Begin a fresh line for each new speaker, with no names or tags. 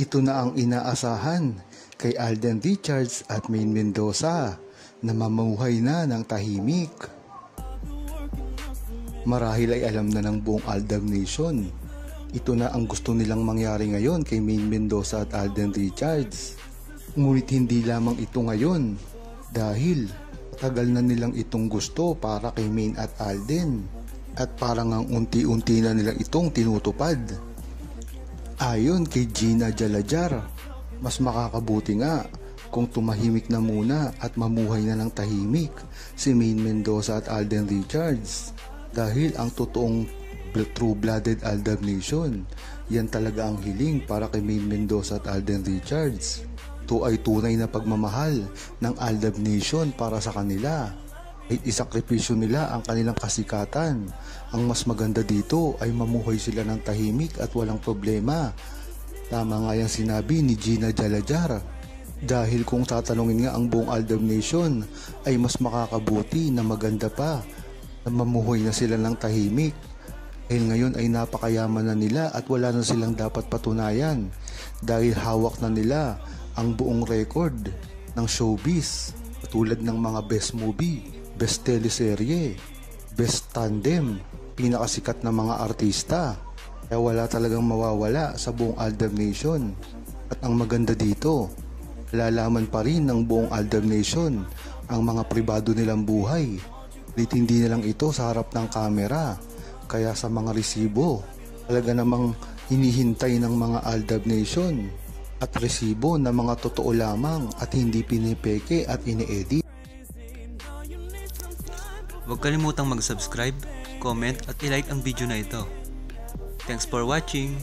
Ito na ang inaasahan kay Alden Richards at Maine Mendoza na mamuhay na ng tahimik. Marahil ay alam na ng buong Aldab Nation. Ito na ang gusto nilang mangyari ngayon kay Maine Mendoza at Alden Richards. Ngunit hindi lamang ito ngayon dahil tagal na nilang itong gusto para kay Maine at Alden at parang ang unti-unti na nilang itong tinutupad. Ayon kay Gina Jalajar, mas makakabuti nga kung tumahimik na muna at mamuhay na ng tahimik si Maine Mendoza at Alden Richards dahil ang totoong true-blooded Aldab Nation, yan talaga ang hiling para kay Maine Mendoza at Alden Richards. Ito ay tunay na pagmamahal ng Aldab Nation para sa kanila. Ay isakripisyo nila ang kanilang kasikatan. Ang mas maganda dito ay mamuhay sila ng tahimik at walang problema. Tama nga yung sinabi ni Gina Jalajar. Dahil kung tatanungin nga ang buong Aldab Nation ay mas makakabuti na maganda pa na mamuhay na sila ng tahimik. Dahil ngayon ay napakayaman na nila at wala na silang dapat patunayan. Dahil hawak na nila ang buong record ng showbiz tulad ng mga best movie, best teleserye, best tandem, pinakasikat na mga artista. Kaya wala talagang mawawala sa buong Aldab Nation. At ang maganda dito, lalaman pa rin ng buong Aldab Nation ang mga pribado nilang buhay. Hindi nilang ito sa harap ng kamera. Kaya sa mga resibo, talaga namang hinihintay ng mga Aldab Nation at resibo na mga totoo lamang at hindi pinipeke at ini-edit.
Huwag kalimutang mag-subscribe, comment at i-like ang video na ito. Thanks for watching!